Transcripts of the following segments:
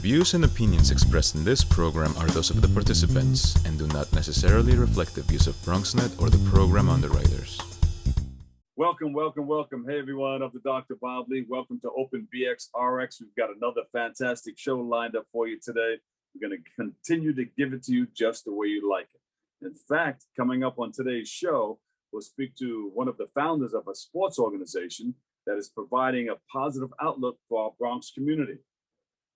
views and opinions expressed in this program are those of the participants and do not necessarily reflect the views of BronxNet or the program underwriters. Welcome. Hey, everyone, of the Dr. Bob Lee. Welcome to Open BX RX. We've got another fantastic show lined up for you today. We're going to continue to give it to you just the way you like it. In fact, coming up on today's show, we'll speak to one of the founders of a sports organization that is providing a positive outlook for our Bronx community.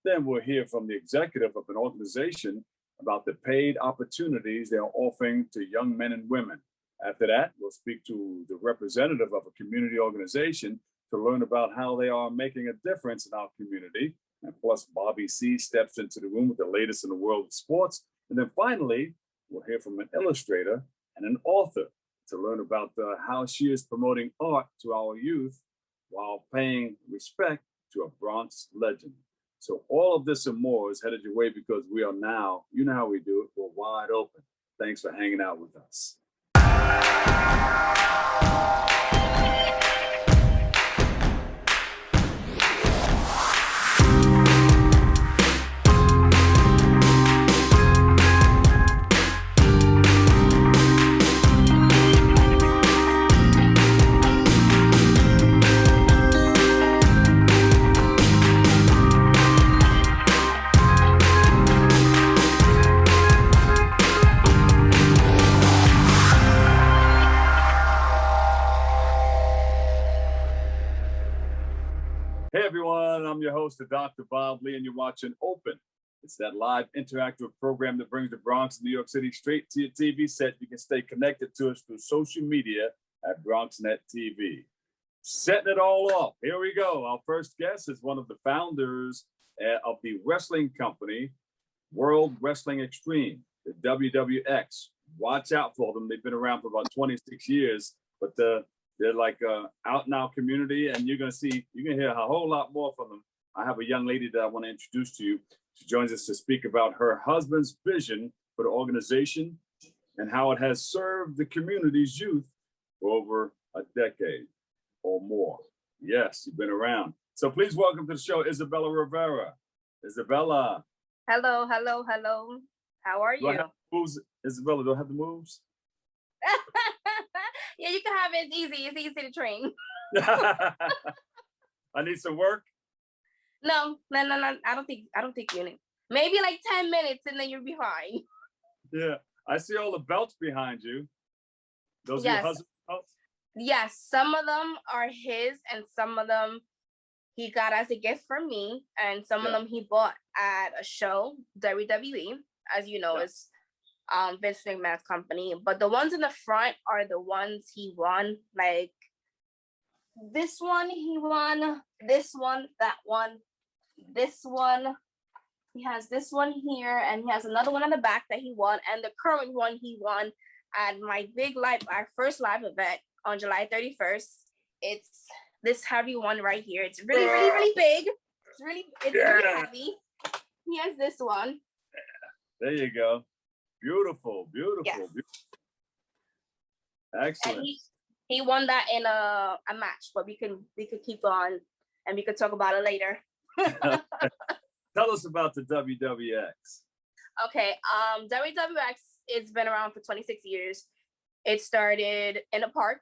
Then we'll hear from the executive of an organization about the paid opportunities they are offering to young men and women. After that, we'll speak to the representative of a community organization to learn about how they are making a difference in our community. And plus, Bobby C steps into the room with the latest in the world of sports. And then finally, we'll hear from an illustrator and an author to learn about how she is promoting art to our youth while paying respect to a Bronx legend. So all of this and more is headed your way because we are now, you know how we do it, we're wide open. Thanks for hanging out with us. Hey everyone, I'm your host, Dr. Bob Lee, and you're watching Open. It's that live interactive program that brings the Bronx and New York City straight to your TV set. You can stay connected to us through social media at BronxNet TV. Setting it all off, here we go. Our first guest is one of the founders of the wrestling company, World Wrestling Xtreme, the WWX. Watch out for them. They've been around for about 26 years, but they're like out in our community, and you're gonna hear a whole lot more from them. I have a young lady that I want to introduce to you. She joins us to speak about her husband's vision for the organization and how it has served the community's youth for over a decade or more. Yes, you've been around. So please welcome to the show, Isabella Rivera. Isabella. Hello. How are you? Do I have the moves? Isabella, do I have the moves? Yeah, you can have it. It's easy. It's easy to train. I need some work. No. I don't think you need. Maybe like 10 minutes and then you'll be fine. Yeah, I see all the belts behind you. Those are your husband's belts? Yes, some of them are his, and some of them he got as a gift from me, and some of them he bought at a show, WWE, as you know, is Vince McMahon's company. But the ones in the front are the ones he won. Like this one he won, this one, that one, this one. He has this one here, and he has another one on the back that he won, and the current one he won at my our first live event on July 31st. It's this heavy one right here. It's really big. It's really heavy. He has this one. There you go. Beautiful. Yes. Excellent. And he won that in a match, but we could keep on and we could talk about it later. Tell us about the WWX. Okay, WWX it's been around for 26 years. It started in a park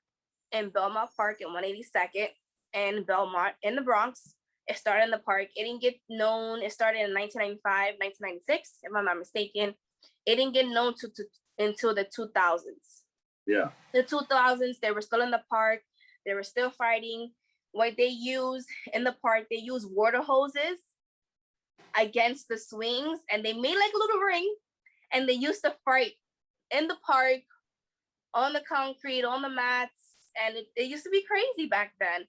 in Belmont Park in 182nd in Belmont in the Bronx. It started in the park. It didn't get known. It started in 1995, 1996, if I'm not mistaken. It didn't get known until the 2000s. Yeah. The 2000s, they were still in the park. They were still fighting. What they use in the park, they use water hoses against the swings, and they made like a little ring, and they used to fight in the park, on the concrete, on the mats, and it used to be crazy back then.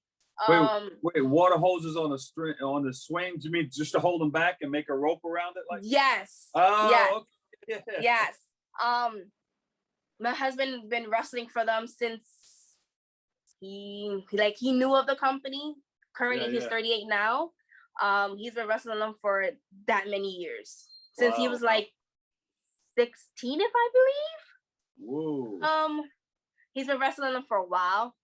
Wait, water hoses on the swings? You mean just to hold them back and make a rope around it? Like yes. Oh, yes. Okay. Yes. My husband been wrestling for them since he knew of the company. Currently, he's 38 now. He's been wrestling them for that many years since he was like 16, if I believe. Whoa. He's been wrestling them for a while,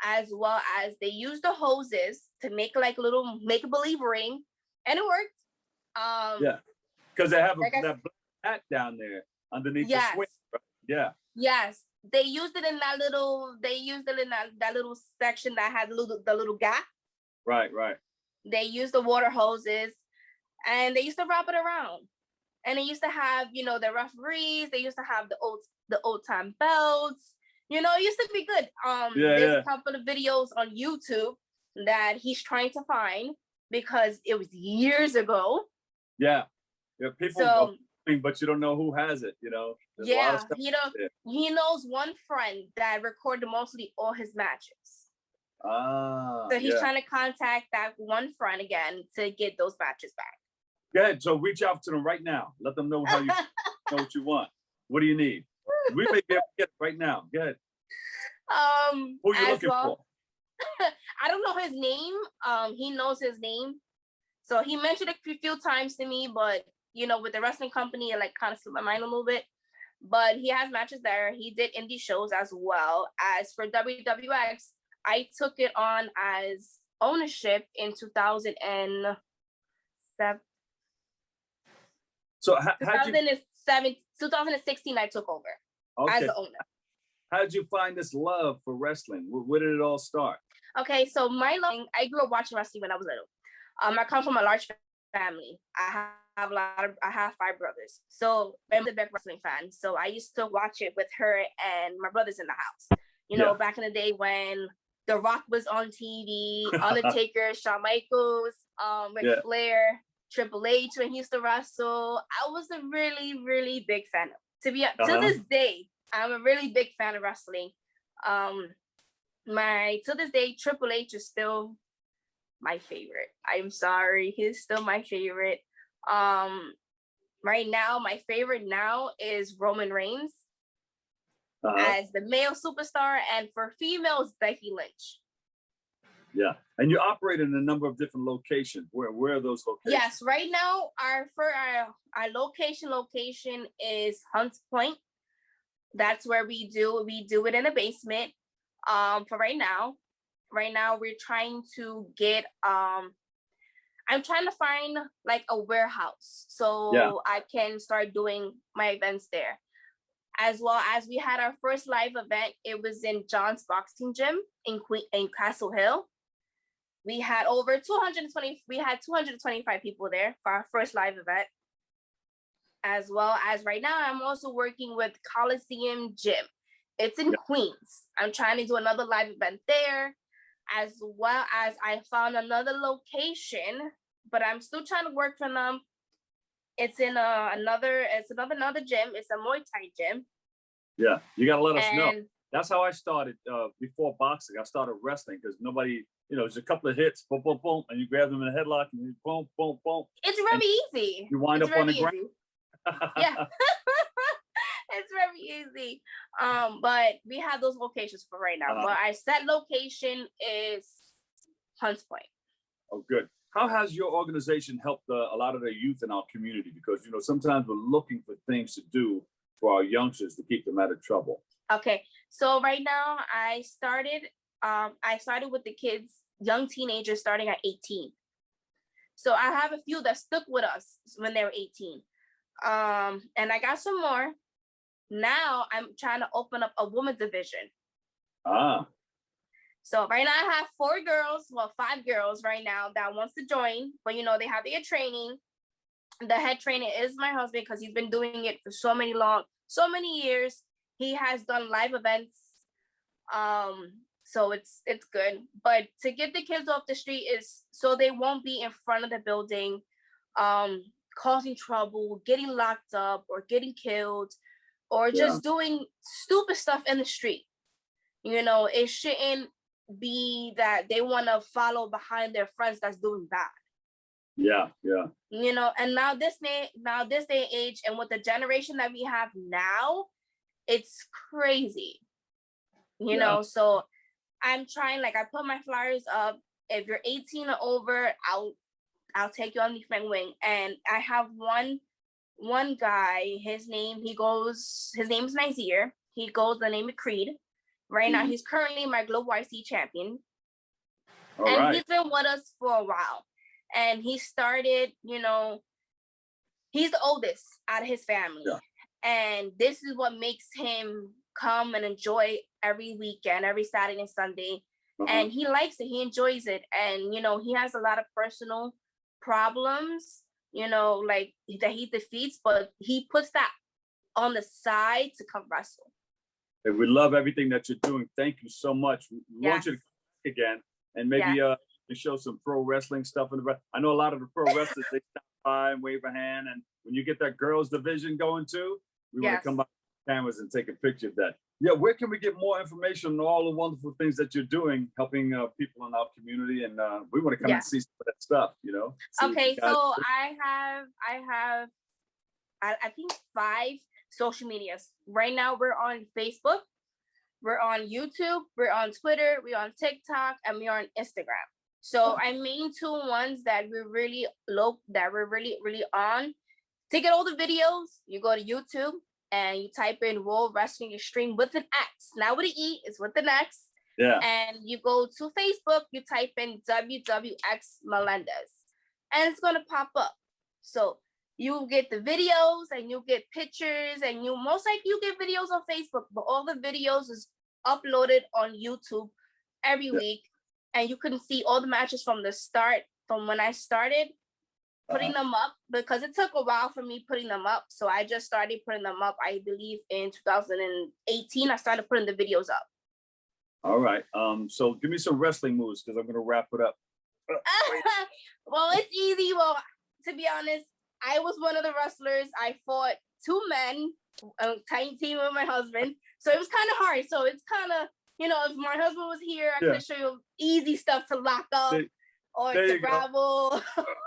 as well as they use the hoses to make like a little make-believe ring, and it worked. Yeah, because they have like that black hat down there underneath the yes, swing. Right? Yeah. yes. They used it in that little. They used it in that little section that had the little gap. Right, right. They used the water hoses, and they used to wrap it around. And they used to have, you know, the referees. They used to have the old time belts. You know, it used to be good. Yeah, There's yeah. a couple of videos on YouTube that he's trying to find because it was years ago. Yeah. Yeah. People, So, but you don't know who has it. You know, there's a lot yeah, of stuff. he knows one friend that recorded mostly all his matches. Ah. So he's yeah. trying to contact that one friend again to get those matches back. Go ahead. So reach out to them right now. Let them know how you know what you want. What do you need? We may be able to get it right now. Go ahead. Who are you looking for? I don't know his name. He knows his name. So he mentioned it a few times to me, but you know, with the wrestling company, it like kind of slipped my mind a little bit. But he has matches there. He did indie shows as well. As for WWX, I took it on as ownership in 2007. So 2016, I took over as okay. the owner. How did you find this love for wrestling? Where did it all start? Okay, so my love, I grew up watching wrestling when I was little. I come from a large family. I have 5 brothers. So I'm a big wrestling fan. So I used to watch it with her and my brothers in the house. You know, back in the day when The Rock was on TV, Undertaker, Shawn Michaels, Ric Flair, Triple H when he used to wrestle. I was a really, really big fan of. To this day, I'm a really big fan of wrestling. To this day, Triple H is still my favorite. I'm sorry, he's still my favorite. Right now, my favorite now is Roman Reigns as the male superstar, and for females, Becky Lynch. Yeah, and you operate in a number of different locations. Where are those locations? Yes, right now our location is Hunts Point. That's where we do it in the basement. For right now we're trying to get I'm trying to find like a warehouse so I can start doing my events there. As well as we had our first live event, it was in John's Boxing Gym in Castle Hill. We had 225 people there for our first live event. As well as right now, I'm also working with Coliseum Gym. It's in Queens. I'm trying to do another live event there, as well as I found another location, but I'm still trying to work for them. It's in another gym. It's a Muay Thai gym. Yeah, you gotta let us know. That's how I started before boxing. I started wrestling because nobody, there's a couple of hits, boom, boom, boom, and you grab them in a headlock and you boom, boom, boom. It's very easy. You wind up on the ground. Yeah. It's very easy. But we have those locations for right now. But our set location is Hunts Point. Oh, good. How has your organization helped a lot of the youth in our community? Because sometimes we're looking for things to do for our youngsters to keep them out of trouble. Okay, so right now I started with the kids, young teenagers starting at 18. So I have a few that stuck with us when they were 18. And I got some more. Now I'm trying to open up a women's division. So right now I have 5 girls right now that wants to join, but they have their training. The head trainer is my husband because he's been doing it for so many years. He has done live events. So it's good. But to get the kids off the street is so they won't be in front of the building, causing trouble, getting locked up or getting killed, or just doing stupid stuff in the street. It shouldn't be that they want to follow behind their friends that's doing bad. Yeah. And now this day and age, and with the generation that we have now, it's crazy. So I'm trying, I put my flyers up. If you're 18 or over, I'll take you on the friend wing. And I have one guy, his name's Nazir. He goes the name of Creed. Right now, he's currently my Global IC champion. He's been with us for a while. And he started, he's the oldest out of his family. Yeah. And this is what makes him come and enjoy every weekend, every Saturday and Sunday. And he likes it, he enjoys it. And, you know, he has a lot of personal problems, you know, like that he defeats, but he puts that on the side to come wrestle. Hey, we love everything that you're doing. Thank you so much. We want you to come back again and maybe to show some pro wrestling stuff in the back. I know a lot of the pro wrestlers, they stop by and wave a hand. And when you get that girls division going too, we want to come by the cameras and take a picture of that. Yeah, where can we get more information on all the wonderful things that you're doing, helping people in our community? And we want to come and see some of that stuff, you know? Okay, so I think 5 social medias. Right now we're on Facebook, we're on YouTube, we're on Twitter, we're on TikTok, and we're on Instagram. So our main 2 ones that we're really really on. To get all the videos, you go to YouTube and you type in World Wrestling Xtreme with an X. Not with an E, it's with an X. Yeah. And you go to Facebook, you type in WWX Melendez, and it's gonna pop up. So you get the videos and you get pictures, and you most likely you get videos on Facebook, but all the videos is uploaded on YouTube every week, and you can see all the matches from the start, from when I started putting them up, because it took a while for me putting them up. So I just started putting them up, I believe in 2018, I started putting the videos up. All right. So give me some wrestling moves, because I'm going to wrap it up. Well, it's easy. Well, to be honest, I was one of the wrestlers. I fought 2 men, a tiny team with my husband. So it was kind of hard. So it's kind of, you know, if my husband was here, I could show you easy stuff to lock up or to grapple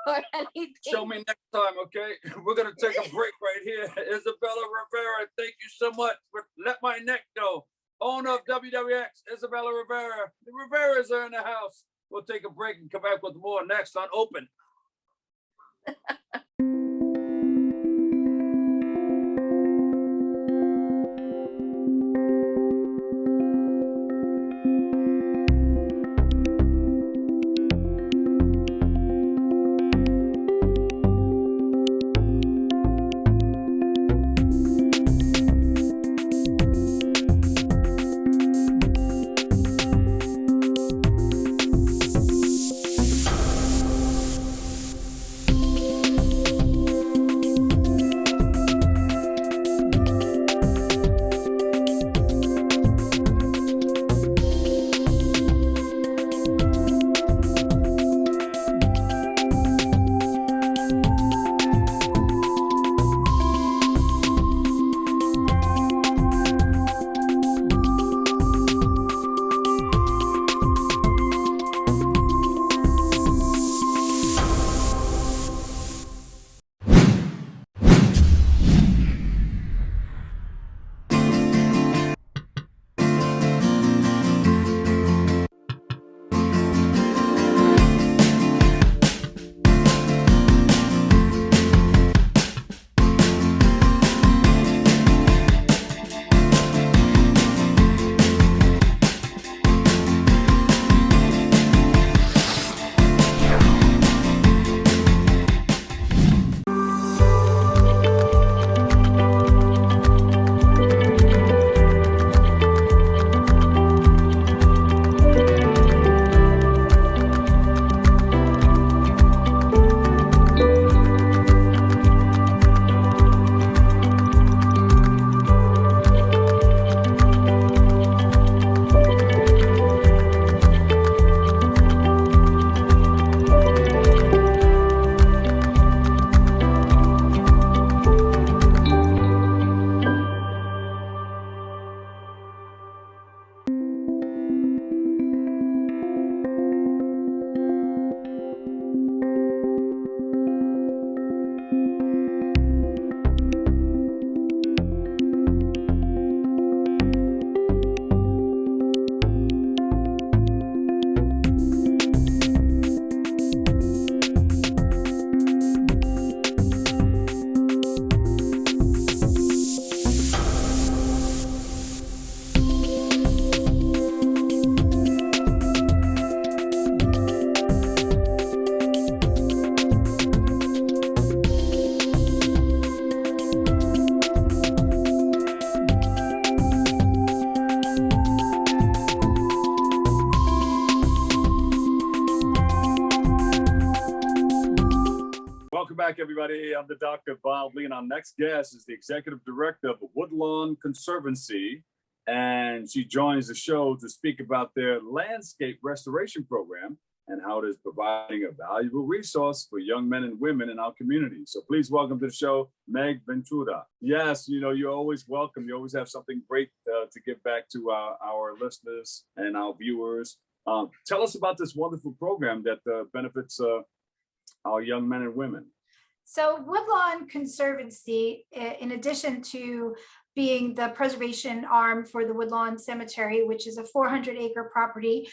or anything. Show me next time, okay? We're going to take a break right here. Isabella Rivera, thank you so much for Let My Neck Go. Owner of WWX, Isabella Rivera. The Riveras are in the house. We'll take a break and come back with more next on Open. Welcome back, everybody. I'm the Dr. Bob Lee, and our next guest is the Executive Director of Woodlawn Conservancy, and she joins the show to speak about their landscape restoration program and how it is providing a valuable resource for young men and women in our community. So please welcome to the show, Meg Ventrudo. Yes, you know, you're always welcome. You always have something great to give back to our listeners and our viewers. Tell us about this wonderful program that benefits our young men and women. So Woodlawn Conservancy, in addition to being the preservation arm for the Woodlawn Cemetery, which is a 400-acre property,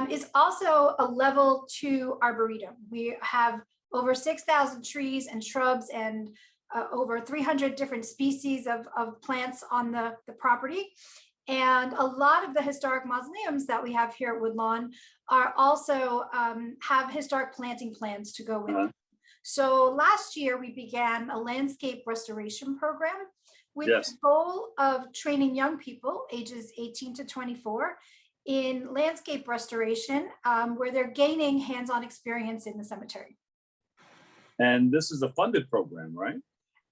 is also a level 2 arboretum. We have over 6,000 trees and shrubs and over 300 different species of plants on the property. And a lot of the historic mausoleums that we have here at Woodlawn are also have historic planting plans to go with them. So last year we began a landscape restoration program with the goal of training young people ages 18 to 24 in landscape restoration, where they're gaining hands-on experience in the cemetery. And this is a funded program, right?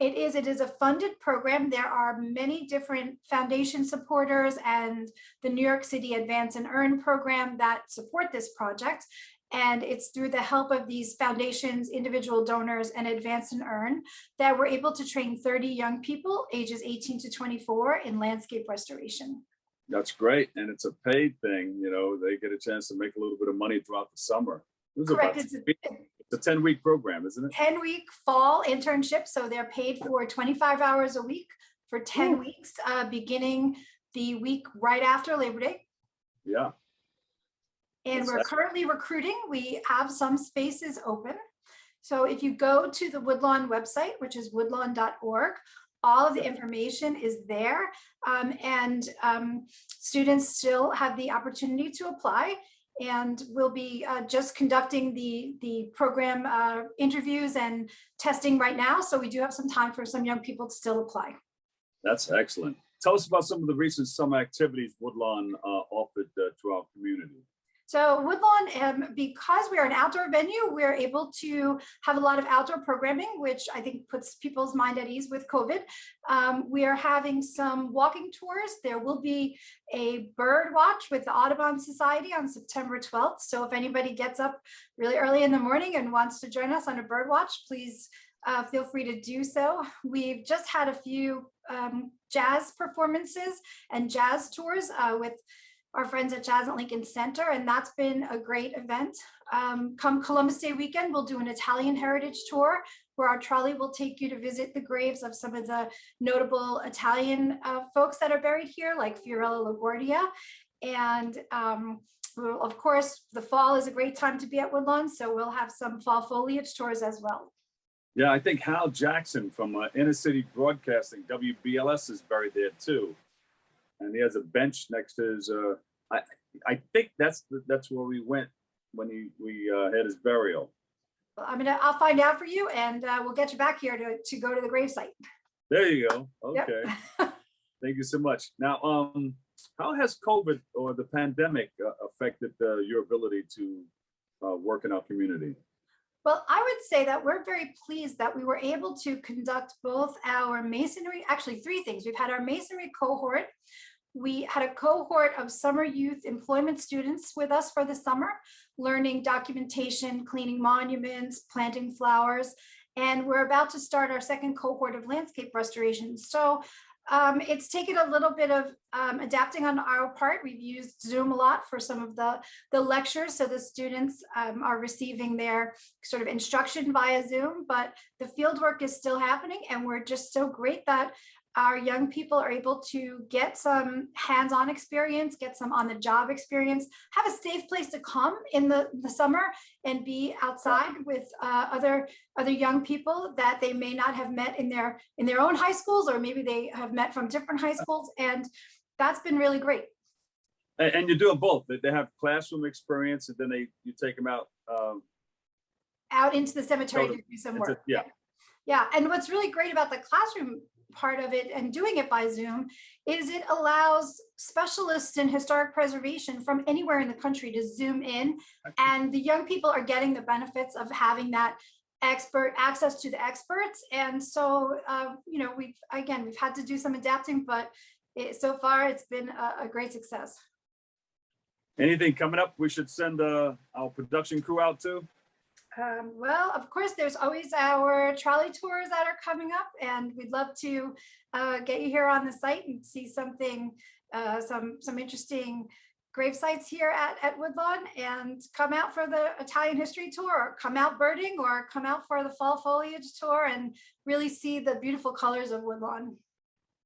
It is a funded program. There are many different foundation supporters and the New York City Advance and Earn program that support this project. And it's through the help of these foundations, individual donors, and Advance and Earn that we're able to train 30 young people ages 18 to 24 in landscape restoration. That's great. And it's a paid thing. You know, they get a chance to make a little bit of money throughout the summer. Correct. It's a 10-week program, isn't it? 10-week fall internship. So they're paid for 25 hours a week for 10 weeks, beginning the week right after Labor Day. Yeah. And we're currently recruiting. We have some spaces open. So if you go to the Woodlawn website, which is woodlawn.org, all of the information is there. Students still have the opportunity to apply. And we'll be just conducting the program interviews and testing right now. So we do have some time for some young people to still apply. That's excellent. Tell us about some of the recent summer activities Woodlawn offered to our community. So Woodlawn, because we're an outdoor venue, we're able to have a lot of outdoor programming, which I think puts people's mind at ease with COVID. We are having some walking tours. There will be a bird watch with the Audubon Society on September 12th. So if anybody gets up really early in the morning and wants to join us on a bird watch, please feel free to do so. We've just had a few jazz performances and jazz tours with our friends at Jazz at Lincoln Center, and that's been a great event. Come Columbus Day weekend, we'll do an Italian heritage tour where our trolley will take you to visit the graves of some of the notable Italian folks that are buried here, like Fiorello LaGuardia. And of course, the fall is a great time to be at Woodlawn, so we'll have some fall foliage tours as well. Yeah, I think Hal Jackson from Inner City Broadcasting, WBLS, is buried there too. And he has a bench next to his, I think that's where we went when we had his burial. Well, I'll find out for you, and we'll get you back here to go to the gravesite. There you go. Okay. Yep. Thank you so much. Now, how has COVID or the pandemic affected your ability to work in our community? Well, I would say that we're very pleased that we were able to conduct both our masonry, actually 3 things. We've had our masonry cohort. We had a cohort of summer youth employment students with us for the summer, learning documentation, cleaning monuments, planting flowers, and we're about to start our second cohort of landscape restoration. So it's taken a little bit of adapting on our part. We've used Zoom a lot for some of the lectures, so the students are receiving their sort of instruction via Zoom, but the field work is still happening, and we're just so great that our young people are able to get some hands-on experience, get some on-the-job experience, have a safe place to come in the summer and be outside with other young people that they may not have met in their own high schools, or maybe they have met from different high schools, and that's been really great. And you do both. They have classroom experience, and then you take them out into the cemetery to do some work. Yeah. And what's really great about the classroom part of it and doing it by Zoom is it allows specialists in historic preservation from anywhere in the country to Zoom in, and the young people are getting the benefits of having that access to the experts. And so, we've had to do some adapting, but so far it's been a great success. Anything coming up we should send our production crew out to? Well, of course, there's always our trolley tours that are coming up, and we'd love to get you here on the site and see something, some interesting grave sites here at Woodlawn, and come out for the Italian history tour, or come out birding, or come out for the fall foliage tour and really see the beautiful colors of Woodlawn.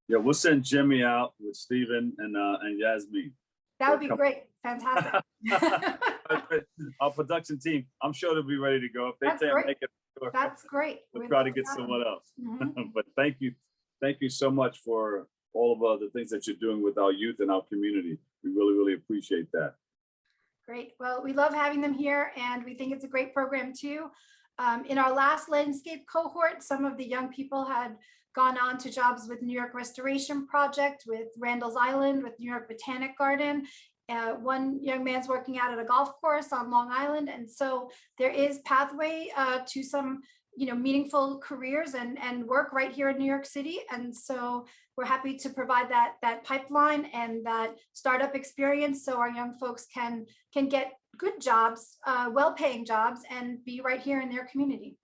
Yeah, we'll send Jimmy out with Stephen and Yasmin. That would be great. Fantastic. Our production team, I'm sure they'll be ready to go. If they That's can't great. make it, That's great. we'll try to get someone else. Mhm. But thank you so much for all of the things that you're doing with our youth and our community. We really, really appreciate that. Great. Well, we love having them here, and we think it's a great program too. In our last landscape cohort, some of the young people had gone on to jobs with New York Restoration Project, with Randall's Island, with New York Botanic Garden. One young man's working out at a golf course on Long Island. And so there is pathway to some, meaningful careers and work right here in New York City. And so we're happy to provide that pipeline and that startup experience, so our young folks can get good jobs, well-paying jobs, and be right here in their community.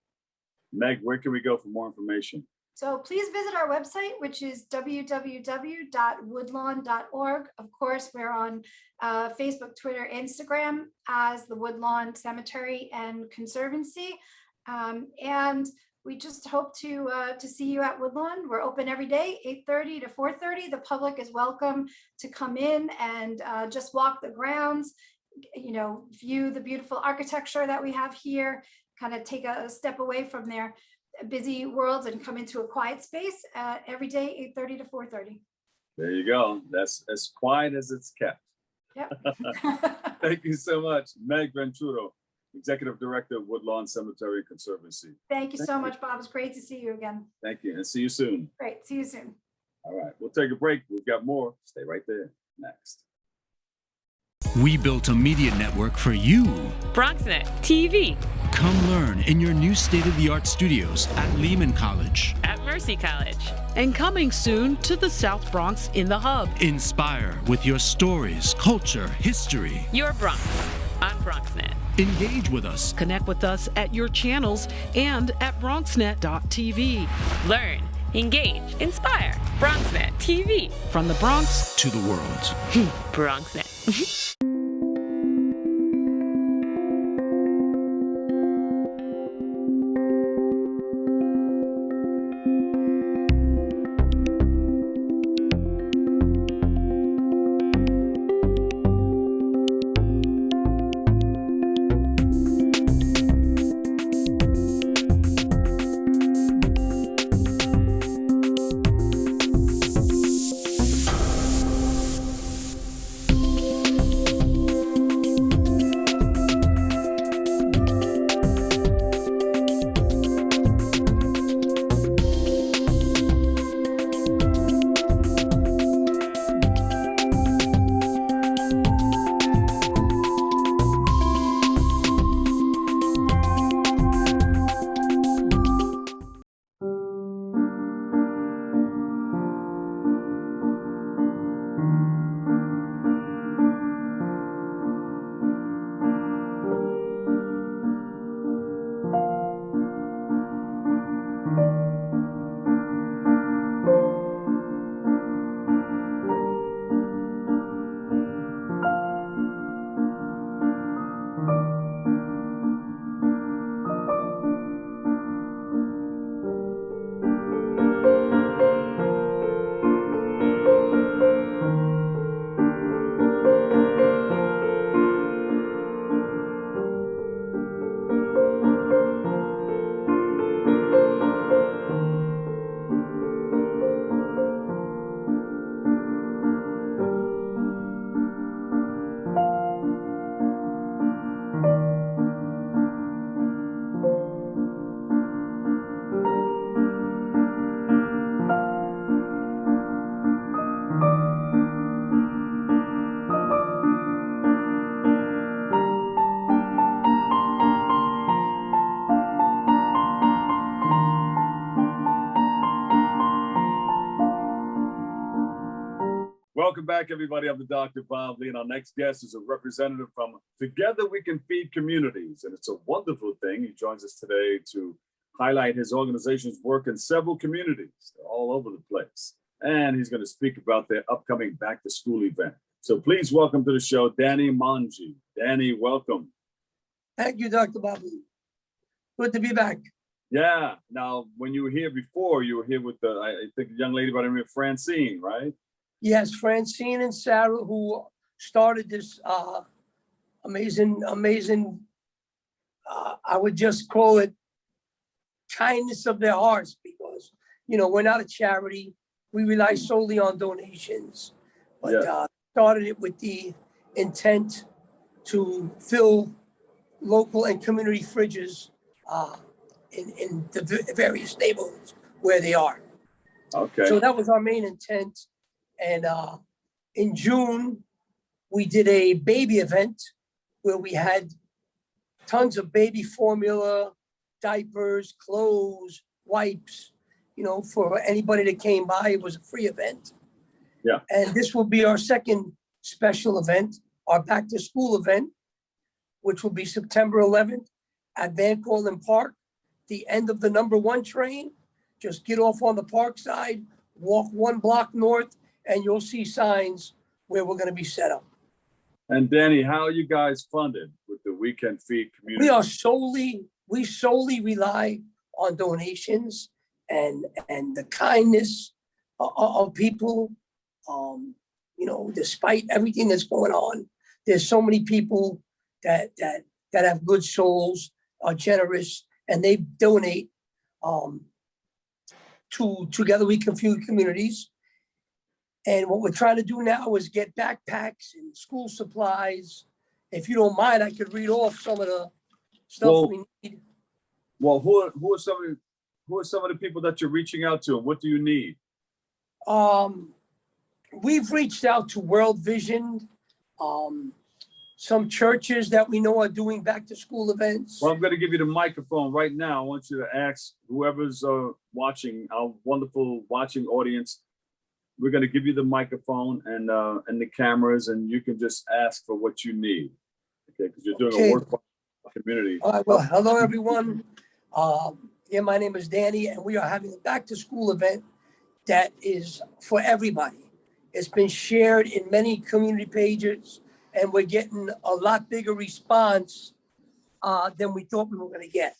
Meg, where can we go for more information? So please visit our website, which is www.woodlawn.org. Of course, we're on Facebook, Twitter, Instagram as the Woodlawn Cemetery and Conservancy. And we just hope to see you at Woodlawn. We're open every day, 8:30 to 4:30. The public is welcome to come in and just walk the grounds, view the beautiful architecture that we have here, kind of take a step away from their busy worlds and come into a quiet space every day, 8:30 to 4:30. There you go. That's as quiet as it's kept. Yep. Thank you so much, Meg Ventrudo, Executive Director of Woodlawn Cemetery and Conservancy. Thank you so much, Bob. It's great to see you again. Thank you, and see you soon. Great. See you soon. All right, we'll take a break. We've got more. Stay right there. Next. We built a media network for you. BronxNet TV. Come learn in your new state-of-the-art studios at Lehman College. At Mercy College. And coming soon to the South Bronx in the Hub. Inspire with your stories, culture, history. Your Bronx on BronxNet. Engage with us. Connect with us at your channels and at bronxnet.tv. Learn, engage, inspire. BronxNet TV. From the Bronx to the world. BronxNet. Welcome back, everybody. I'm the Dr. Bob Lee, and our next guest is a representative from Together We Can Feed Communities, and it's a wonderful thing. He joins us today to highlight his organization's work in several communities all over the place. And he's going to speak about their upcoming back-to-school event. So please welcome to the show, Danny Monge. Danny, welcome. Thank you, Dr. Bob Lee. Good to be back. Yeah. Now, when you were here before, you were here with I think a young lady by the name of Francine, right? Yes, Francine and Sarah, who started this amazing, I would just call it kindness of their hearts, because, you know, we're not a charity. We rely solely on donations, but started it with the intent to fill local and community fridges in the various neighborhoods where they are. Okay. So that was our main intent. And in June, we did a baby event where we had tons of baby formula, diapers, clothes, wipes, you know, for anybody that came by. It was a free event. Yeah. And this will be our second special event, our back to school event, which will be September 11th at Van Cortlandt Park, the end of the #1 train. Just get off on the park side, walk 1 block north, and you'll see signs where we're going to be set up. And Danny, how are you guys funded with the We Can Feed community? We solely rely on donations and the kindness of people. You know, despite everything that's going on, there's so many people that have good souls, are generous, and they donate to Together We Can Feed Communities. And what we're trying to do now is get backpacks and school supplies. If you don't mind, I could read off some of the stuff we need. Well, who are some of the people that you're reaching out to, and what do you need? We've reached out to World Vision, some churches that we know are doing back to school events. Well, I'm going to give you the microphone right now. I want you to ask whoever's watching, our wonderful watching audience. We're going to give you the microphone and the cameras, and you can just ask for what you need. Okay, because you're doing a work for the community. All right, well, hello, everyone. My name is Danny, and we are having a back to school event that is for everybody. It's been shared in many community pages, and we're getting a lot bigger response than we thought we were going to get.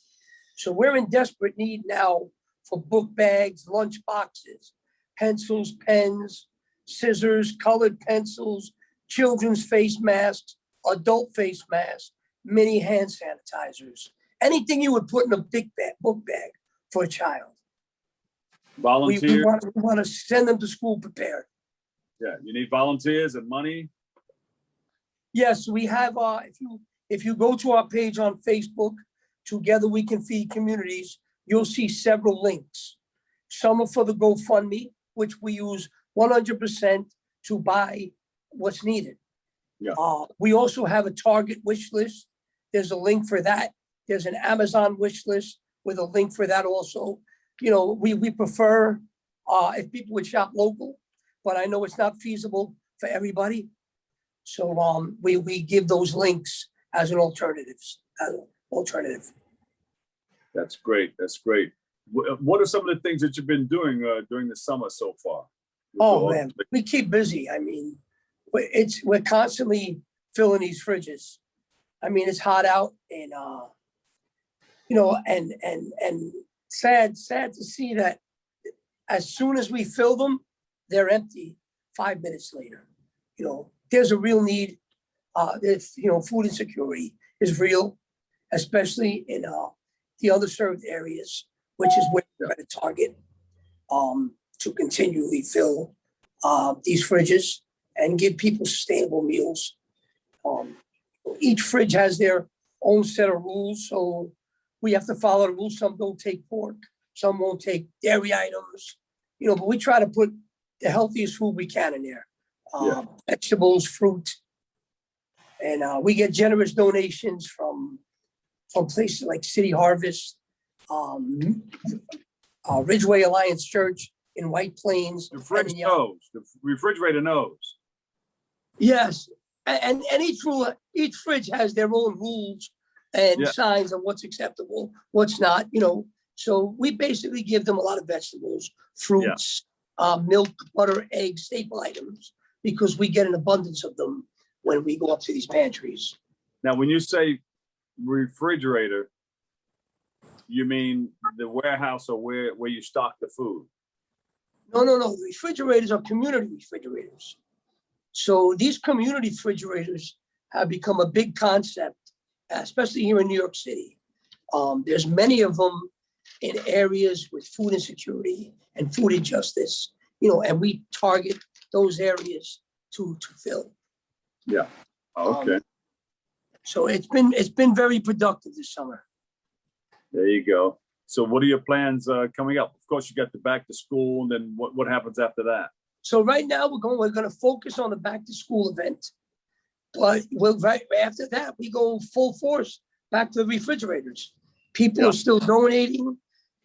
So we're in desperate need now for book bags, lunch boxes, pencils, pens, scissors, colored pencils, children's face masks, adult face masks, mini hand sanitizers, anything you would put in a big book bag for a child. Volunteers. We want to send them to school prepared. Yeah, you need volunteers and money. Yes, we have. If you go to our page on Facebook, Together We Can Feed Communities, you'll see several links. Some are for the GoFundMe, which we use 100% to buy what's needed. Yeah. We also have a Target wish list. There's a link for that. There's an Amazon wish list with a link for that also. You know, we prefer if people would shop local, but I know it's not feasible for everybody. So we give those links as an alternative. That's great. That's great. What are some of the things that you've been doing during the summer so far? Oh man, we keep busy. I mean, we're constantly filling these fridges. I mean, it's hot out, and you know, and sad to see that as soon as we fill them, they're empty 5 minutes later. You know, there's a real need. There's, you know, food insecurity is real, especially in the underserved areas, which is where we're at a target to continually fill these fridges and give people sustainable meals. Each fridge has their own set of rules, so we have to follow the rules. Some don't take pork, some won't take dairy items, you know, but we try to put the healthiest food we can in there. Vegetables, fruit, and we get generous donations from places like City Harvest, Ridgeway Alliance Church in White Plains. The fridge knows. The refrigerator knows. Yes, and each fridge has their own rules and Yeah. signs of what's acceptable, what's not, you know. So we basically give them a lot of vegetables, fruits, milk, butter, eggs, staple items, because we get an abundance of them when we go up to these pantries. Now, when you say refrigerator, you mean the warehouse or where you stock the food? No. The refrigerators are community refrigerators. So these community refrigerators have become a big concept, especially here in New York City. There's many of them in areas with food insecurity and food injustice, you know, and we target those areas to fill. Yeah. Okay. So it's been very productive this summer. There you go. So what are your plans coming up? Of course, you got the back to school, and then what happens after that? So right now we're going to focus on the back to school event, but right after that we go full force back to the refrigerators. People are still donating.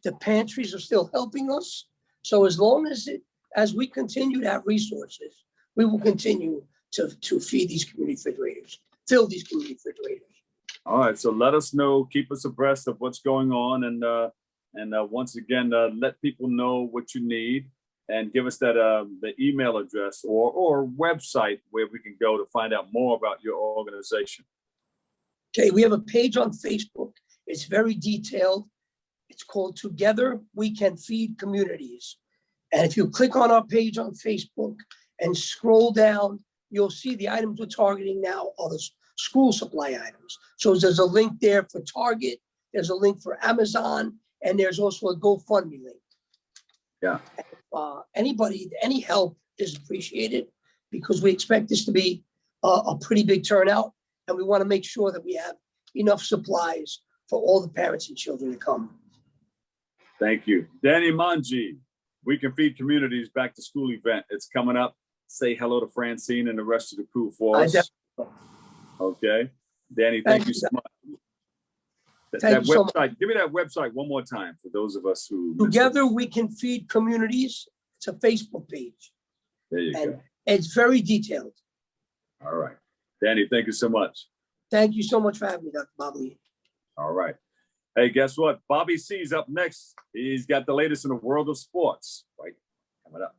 The pantries are still helping us. So as long as we continue to have resources, we will continue to feed these community refrigerators, fill these community refrigerators. All right. So let us know, keep us abreast of what's going on, and once again, let people know what you need, and give us that the email address or website where we can go to find out more about your organization. Okay, we have a page on Facebook. It's very detailed. It's called Together We Can Feed Communities. And if you click on our page on Facebook and scroll down, you'll see the items we're targeting now are the school supply items. So there's a link there for Target, there's a link for Amazon, and there's also a GoFundMe link. Yeah. Any help is appreciated, because we expect this to be a pretty big turnout, and we want to make sure that we have enough supplies for all the parents and children to come. Thank you. Danny Monge, We Can Feed Communities back to school event. It's coming up. Say hello to Francine and the rest of the crew for us. Okay. Danny, thank you so much. That website, give me that website one more time for those of us who Together We Can Feed Communities. It's a Facebook page. There you go. It's very detailed. All right. Danny, thank you so much. Thank you so much for having me, Dr. Bobley. All right. Hey, guess what? Bobby C's up next. He's got the latest in the world of sports. Right, coming up.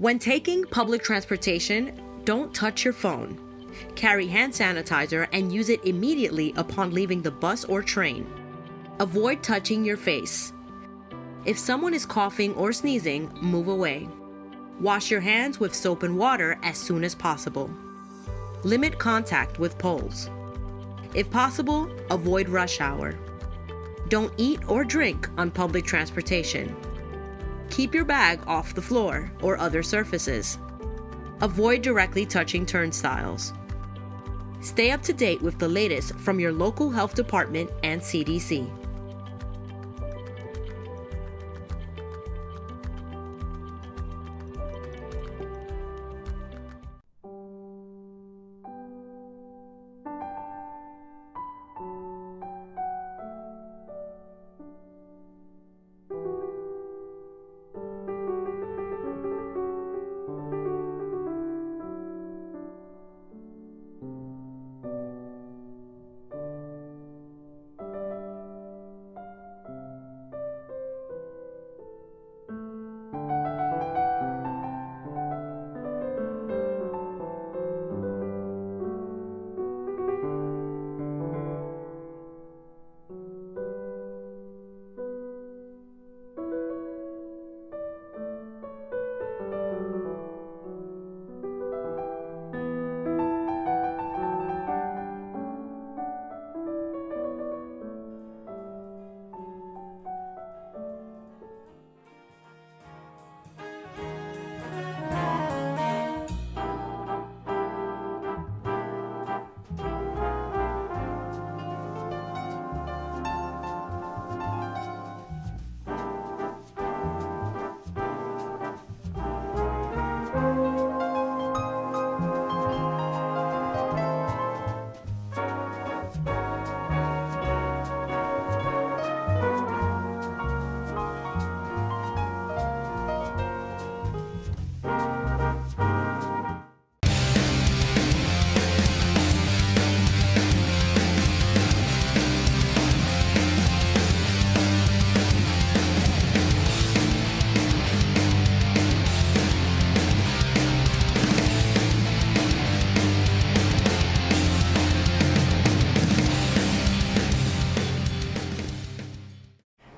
When taking public transportation, don't touch your phone. Carry hand sanitizer and use it immediately upon leaving the bus or train. Avoid touching your face. If someone is coughing or sneezing, move away. Wash your hands with soap and water as soon as possible. Limit contact with poles. If possible, avoid rush hour. Don't eat or drink on public transportation. Keep your bag off the floor or other surfaces. Avoid directly touching turnstiles. Stay up to date with the latest from your local health department and CDC.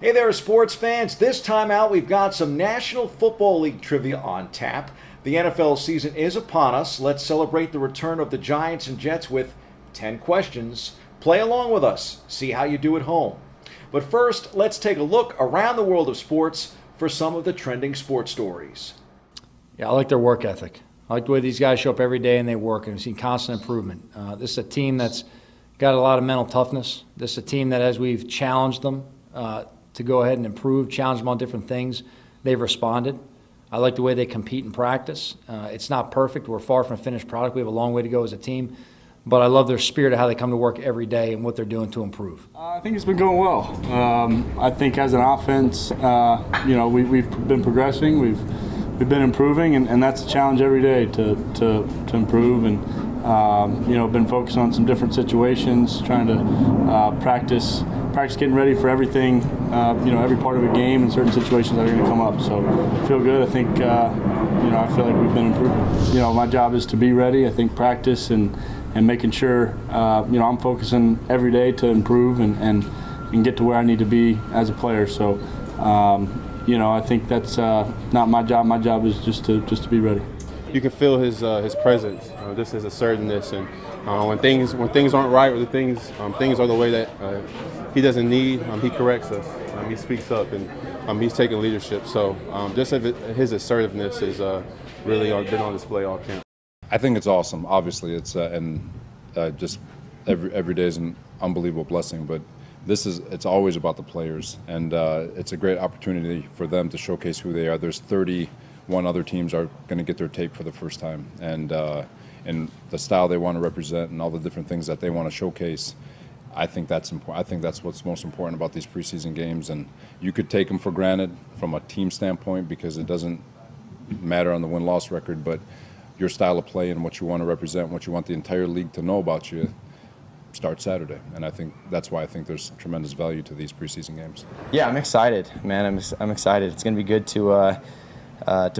Hey there, sports fans. This time out, we've got some National Football League trivia on tap. The NFL season is upon us. Let's celebrate the return of the Giants and Jets with 10 questions. Play along with us. See how you do at home. But first, let's take a look around the world of sports for some of the trending sports stories. Yeah, I like their work ethic. I like the way these guys show up every day and they work, and we've seen constant improvement. This is a team that's got a lot of mental toughness. This is a team that, as we've challenged them to go ahead and improve, challenge them on different things, they've responded. I like the way they compete in practice. It's not perfect. We're far from a finished product. We have a long way to go as a team. But I love their spirit of how they come to work every day and what they're doing to improve. I think it's been going well. I think as an offense, we've been progressing. We've been improving, and that's a challenge every day to improve. And been focused on some different situations, trying to practice getting ready for everything. Every part of a game and certain situations that are going to come up. So I feel good. I think I feel like we've been improving. My job is to be ready. I think practice and making sure I'm focusing every day to improve and get to where I need to be as a player. So I think that's not my job. My job is just to be ready. You can feel his presence, just his assertiveness, and when things aren't right, or the things are the way that he doesn't need, he corrects us. He speaks up, and he's taking leadership. So just his assertiveness is really been on display all camp. I think it's awesome. Obviously, it's just every day is an unbelievable blessing. But it's always about the players, and it's a great opportunity for them to showcase who they are. There's 31 other teams are going to get their tape for the first time, and the style they want to represent and all the different things that they want to showcase. I think that's important. I think that's what's most important about these preseason games, and you could take them for granted from a team standpoint because it doesn't matter on the win-loss record, but your style of play and what you want to represent, what you want the entire league to know about you, starts Saturday. And I think that's why I think there's tremendous value to these preseason games. Yeah, I'm excited, man. I'm excited. It's going to be good to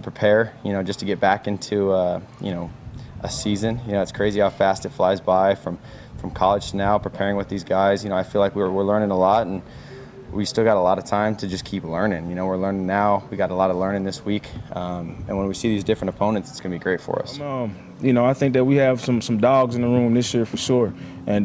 prepare, just to get back into, a season. It's crazy how fast it flies by from college to now, preparing with these guys. I feel like we're learning a lot, and we still got a lot of time to just keep learning. We're learning now. We got a lot of learning this week. And when we see these different opponents, it's going to be great for us. I think that we have some dogs in the room this year for sure. And,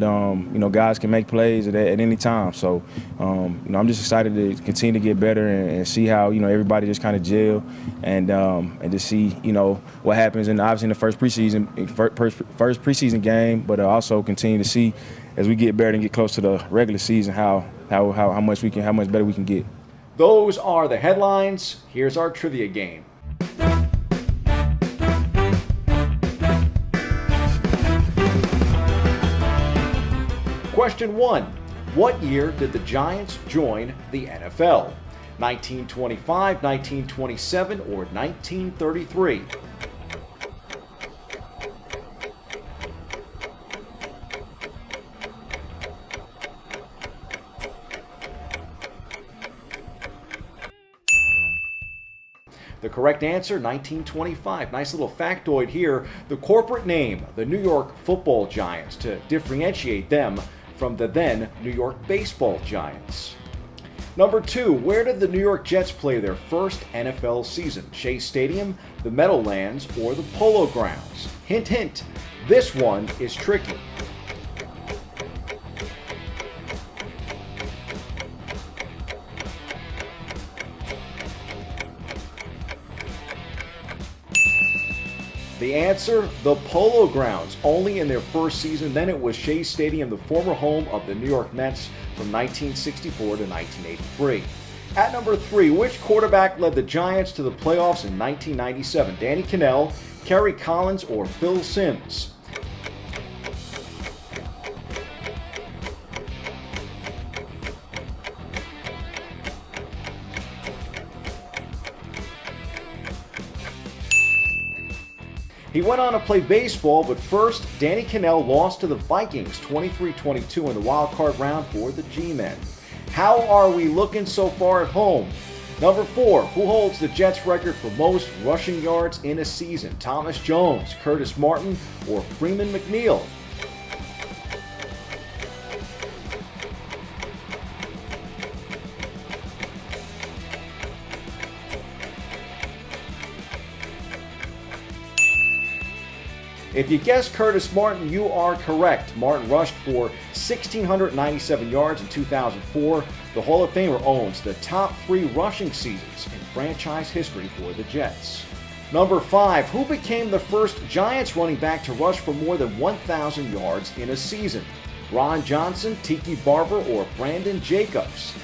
guys can make plays at any time. So, I'm just excited to continue to get better and see how, everybody just kind of gel and to see, what happens in obviously in the first preseason game, but also continue to see as we get better and get close to the regular season how much better we can get. Those are the headlines. Here's our trivia game. Question 1. What year did the Giants join the NFL? 1925, 1927, or 1933? The correct answer, 1925. Nice little factoid here. The corporate name, the New York Football Giants, to differentiate them from the then New York Baseball Giants. Number 2, where did the New York Jets play their first NFL season? Shea Stadium, the Meadowlands, or the Polo Grounds? Hint, hint, this one is tricky. The answer, the Polo Grounds, only in their first season. Then it was Shea Stadium, the former home of the New York Mets from 1964 to 1983. At number 3, which quarterback led the Giants to the playoffs in 1997? Danny Cannell, Kerry Collins, or Phil Simms? He went on to play baseball, but first, Danny Cannell lost to the Vikings 23-22 in the wild card round for the G-Men. How are we looking so far at home? Number 4, who holds the Jets record for most rushing yards in a season? Thomas Jones, Curtis Martin, or Freeman McNeil? If you guessed Curtis Martin, you are correct. Martin rushed for 1,697 yards in 2004. The Hall of Famer owns the top 3 rushing seasons in franchise history for the Jets. Number 5, who became the first Giants running back to rush for more than 1,000 yards in a season? Ron Johnson, Tiki Barber, or Brandon Jacobs?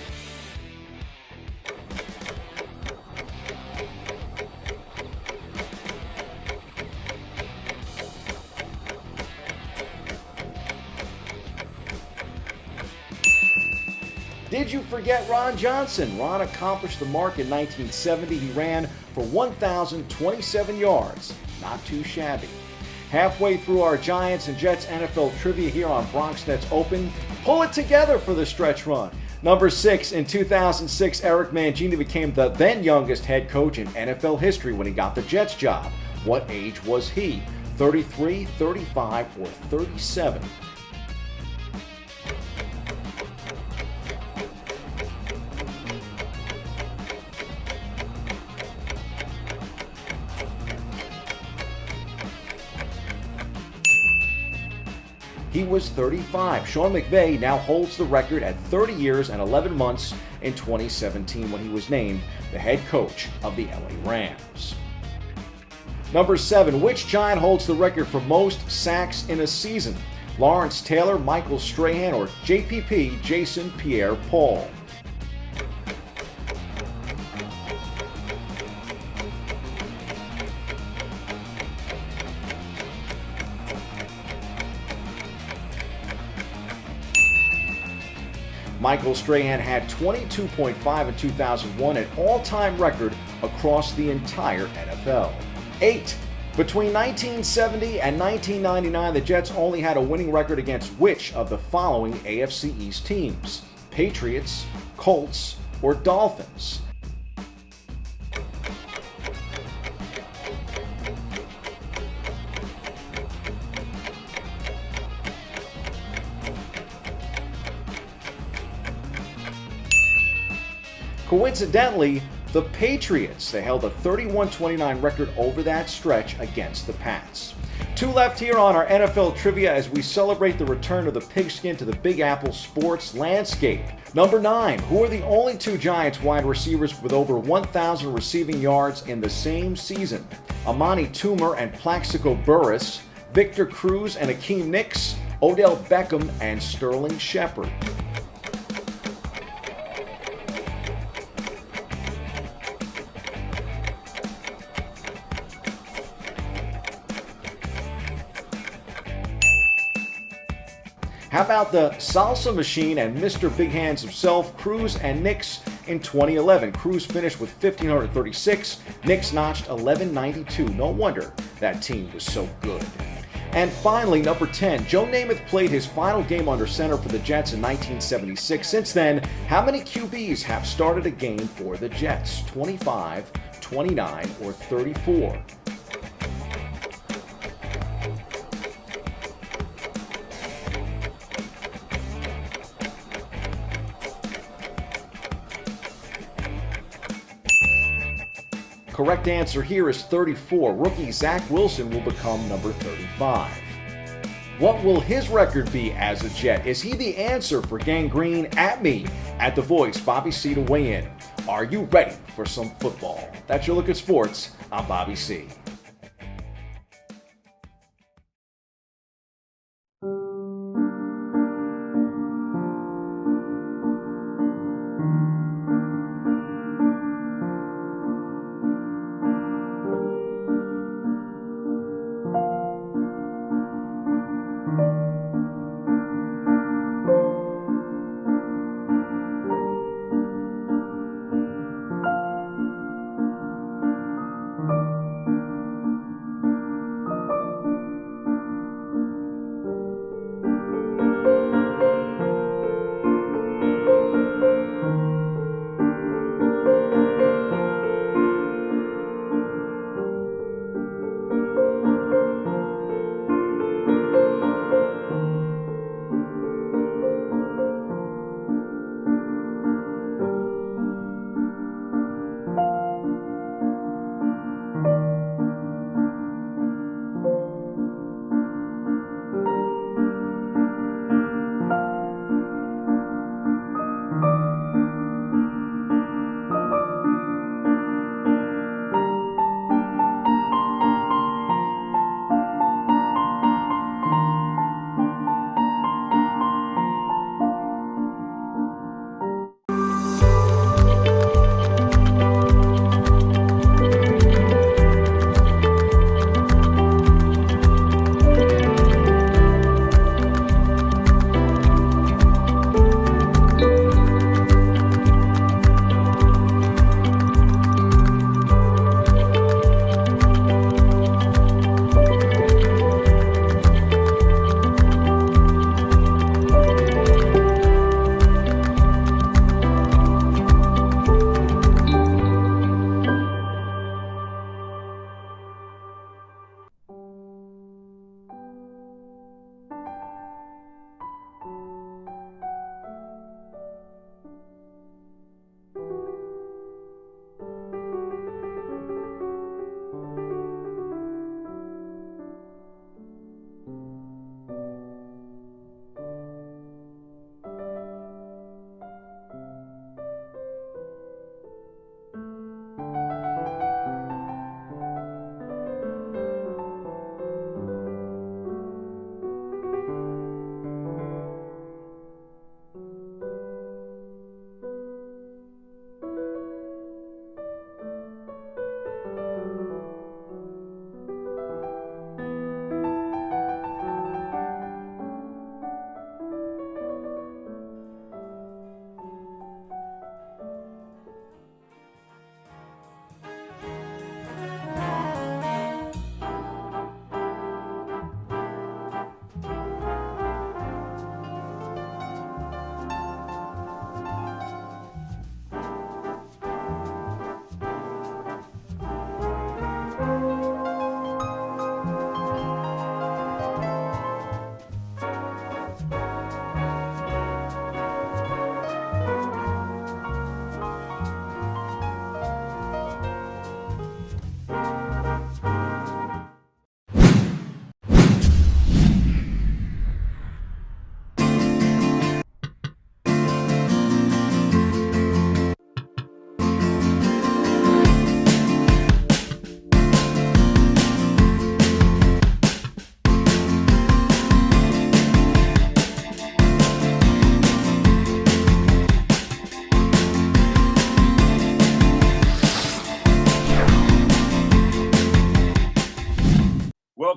Did you forget Ron Johnson? Ron accomplished the mark in 1970. He ran for 1,027 yards. Not too shabby. Halfway through our Giants and Jets NFL trivia here on BronxNet's Open. Pull it together for the stretch run. Number 6, in 2006, Eric Mangini became the then youngest head coach in NFL history when he got the Jets job. What age was he? 33, 35, or 37? He was 35. Sean McVay now holds the record at 30 years and 11 months in 2017 when he was named the head coach of the LA Rams. Number 7, which Giant holds the record for most sacks in a season? Lawrence Taylor, Michael Strahan, or JPP, Jason Pierre-Paul? Michael Strahan had 22.5 in 2001, an all-time record across the entire NFL. 8. Between 1970 and 1999, the Jets only had a winning record against which of the following AFC East teams? Patriots, Colts, or Dolphins? Coincidentally, the Patriots, they held a 31-29 record over that stretch against the Pats. 2 left here on our NFL trivia as we celebrate the return of the pigskin to the Big Apple sports landscape. Number 9, who are the only 2 Giants wide receivers with over 1,000 receiving yards in the same season? Amani Toomer and Plaxico Burress, Victor Cruz and Akeem Nicks, Odell Beckham and Sterling Shepard. How about the Salsa Machine and Mr. Big Hands himself, Cruz and Nicks in 2011? Cruz finished with 1,536, Nicks notched 1,192. No wonder that team was so good. And finally, number 10, Joe Namath played his final game under center for the Jets in 1976. Since then, how many QBs have started a game for the Jets? 25, 29, or 34? Correct answer here is 34. Rookie Zach Wilson will become number 35. What will his record be as a Jet? Is he the answer for Gang Green? At me, at The Voice, Bobby C. to weigh in. Are you ready for some football? That's your look at sports. I'm Bobby C.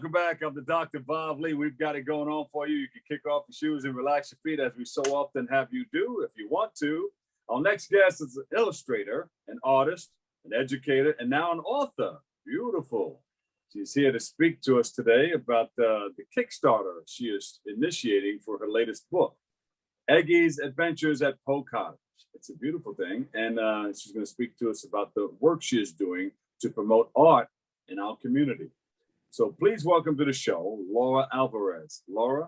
welcome back. I'm the Dr. Bob Lee. We've got it going on for you. You can kick off your shoes and relax your feet as we so often have you do if you want to. Our next guest is an illustrator, an artist, an educator, and now an author. Beautiful. She's here to speak to us today about the Kickstarter she is initiating for her latest book, Eggie's Adventures at Poe Cottage. It's a beautiful thing. And she's going to speak to us about the work she is doing to promote art in our community. So please welcome to the show, Laura Alvarez. Laura,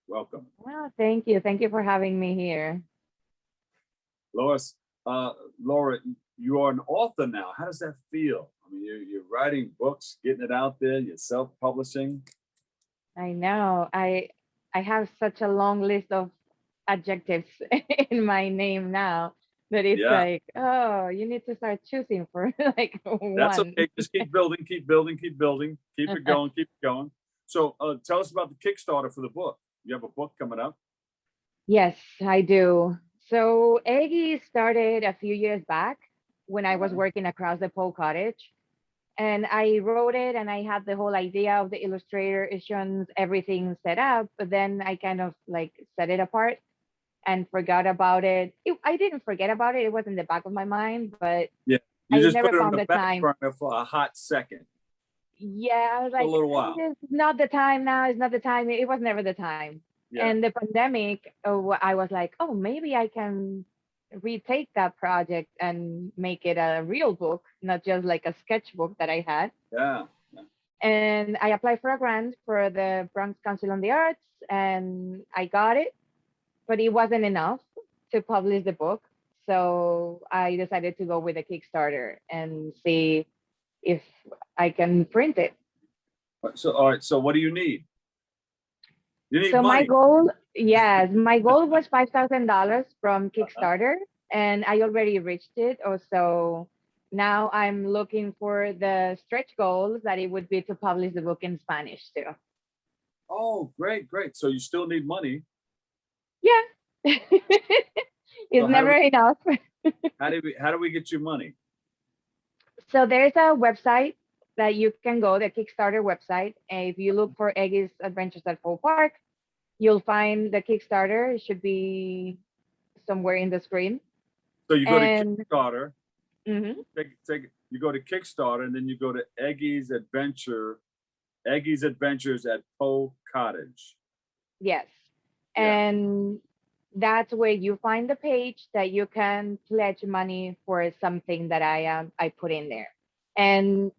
welcome. Well, thank you. Thank you for having me here. Laura, you are an author now. How does that feel? I mean, you're writing books, getting it out there, you're self-publishing. I know. I have such a long list of adjectives in my name now that it's like, oh, you need to start choosing for like one. That's okay. Just keep building, keep building, keep building, keep it going, keep it going. So tell us about the Kickstarter for the book. You have a book coming up? Yes, I do. So Eggie started a few years back when I was working across the Poe Cottage. And I wrote it and I had the whole idea of the illustrations, everything set up, but then I kind of like set it apart and forgot about it. I didn't forget about it. It was in the back of my mind, but yeah, you I just never put it on found the the back time. burner for a hot second. Yeah, I was like, a little while. It's not the time now. It's not the time. It was never the time. Yeah. And the pandemic, I was like, oh, maybe I can retake that project and make it a real book, not just like a sketchbook that I had. Yeah. And I applied for a grant for the Bronx Council on the Arts, and I got it, but it wasn't enough to publish the book. So I decided to go with a Kickstarter and see if I can print it. So, all right. So what do you need? You need So money. my goal was $5,000 from Kickstarter, and I already reached it. Also, now I'm looking for the stretch goals that it would be to publish the book in Spanish too. Oh, great. So you still need money. Yeah. It's never enough. How do we get you money? So there's a website that you can go, the Kickstarter website. And if you look for Eggie's Adventures at Poe Park, you'll find the Kickstarter. It should be somewhere in the screen. So you go to Kickstarter. Mm-hmm. You go to Kickstarter, and then you go to Eggie's Adventures at Poe Cottage. Yes. And that's where you find the page that you can pledge money for something that I put in there. And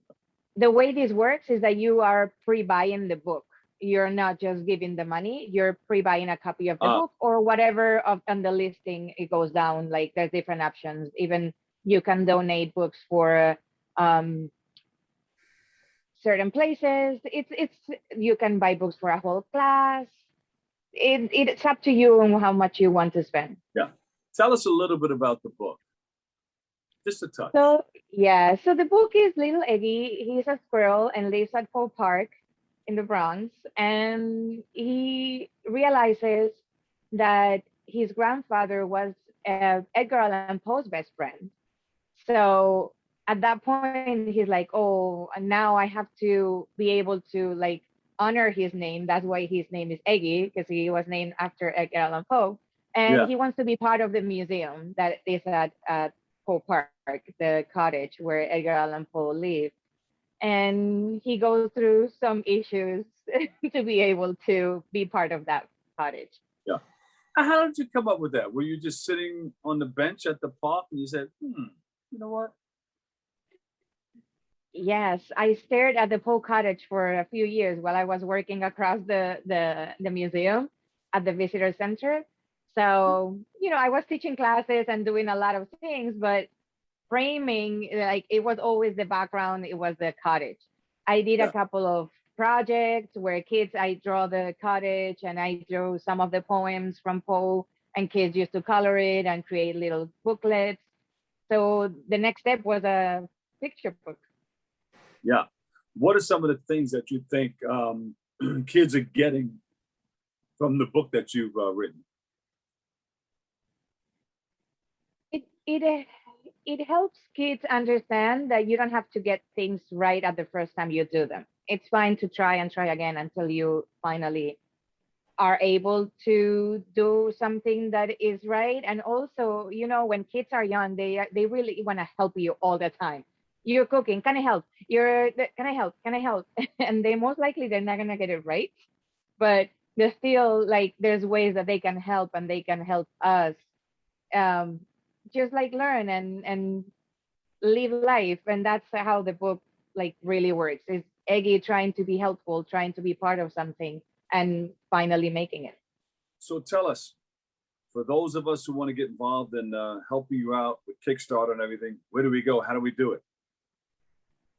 the way this works is that you are pre-buying the book. You're not just giving the money, you're pre-buying a copy of the book or whatever on the listing it goes down. Like there's different options. Even you can donate books for certain places. It's you can buy books for a whole class. It's up to you on how much you want to spend. Yeah. Tell us a little bit about the book. Just a touch. So the book is Little Eggie. He's a squirrel and lives at Poe Park in the Bronx. And he realizes that his grandfather was Edgar Allan Poe's best friend. So at that point, he's like, oh, now I have to be able to like honor his name. That's why his name is Eggie, because he was named after Edgar Allan Poe. And he wants to be part of the museum that is at Poe Park, the cottage where Edgar Allan Poe lived. And he goes through some issues to be able to be part of that cottage. Yeah. How did you come up with that? Were you just sitting on the bench at the park and you said, you know what? Yes, I stared at the Poe Cottage for a few years while I was working across the museum at the visitor center. So, I was teaching classes and doing a lot of things, but framing, like it was always the background, it was the cottage. I did a couple of projects where I draw the cottage and I drew some of the poems from Poe and kids used to color it and create little booklets. So the next step was a picture book. Yeah. What are some of the things that you think kids are getting from the book that you've written? It helps kids understand that you don't have to get things right at the first time you do them. it's fine to try and try again until you finally are able to do something that is right. And also, you know, when kids are young, they really want to help you all the time. You're cooking, can I help? Can I help? Can I help? And they most likely they're not gonna get it right, but there's still like there's ways that they can help and they can help us just like learn and live life. And that's how the book like really works. Is Eggie trying to be helpful, trying to be part of something, and finally making it. So tell us, for those of us who want to get involved in helping you out with Kickstarter and everything, where do we go? How do we do it?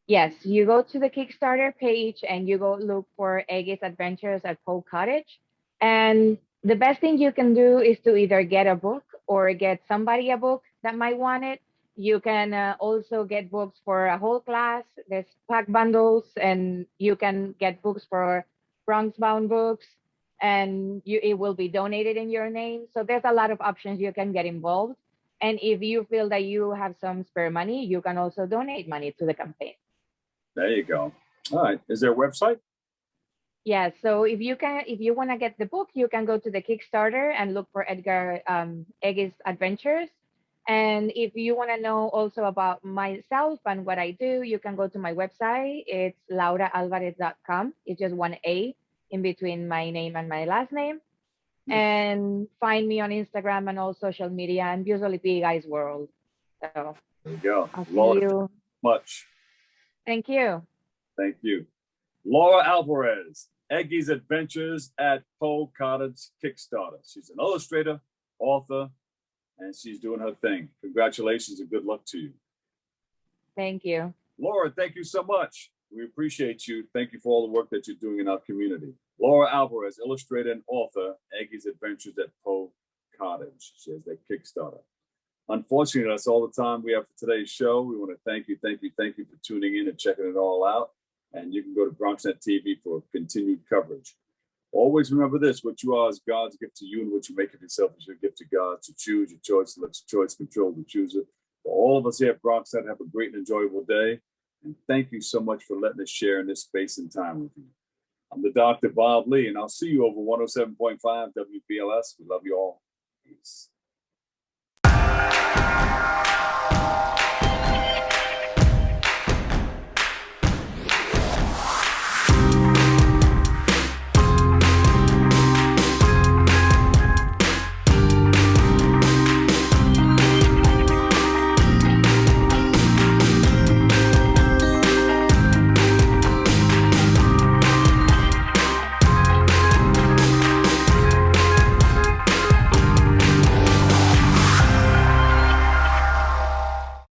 Yes, you go to the Kickstarter page and you go look for Eggie's Adventures at Poe Cottage. And the best thing you can do is to either get a book or get somebody a book that might want it. You can also get books for a whole class. There's pack bundles, and you can get books for Bronx bound books, and it will be donated in your name. So there's a lot of options you can get involved. And if you feel that you have some spare money, you can also donate money to the campaign. There you go. All right. Is there a website? Yeah. So if you want to get the book, you can go to the Kickstarter and look for Eggie's Adventures. And if you want to know also about myself and what I do, you can go to my website. It's lauraalvarez.com. It's just one A in between my name and my last name. And find me on Instagram and all social media. I'm usually Big Eyes World. So there you go. I'll see Laura, you. Much. Thank you. Thank you. Laura Alvarez, Eggie's Adventures at Poe Cottage Kickstarter. She's an illustrator, author, and she's doing her thing. Congratulations and good luck to you. Thank you. Laura, thank you so much. We appreciate you. Thank you for all the work that you're doing in our community. Laura Alvarez, illustrator and author, Eggie's Adventures at Poe Cottage. She has that Kickstarter. Unfortunately, that's all the time we have for today's show. We want to thank you for tuning in and checking it all out. And you can go to BronxNet TV for continued coverage. Always remember this: what you are is God's gift to you, and what you make of yourself is your gift to God. So choose your choice, let your choice control the chooser. For all of us here at BronxNet, have a great and enjoyable day. And thank you so much for letting us share in this space and time with you. I'm the Dr. Bob Lee, and I'll see you over 107.5 WBLS. We love you all. Peace.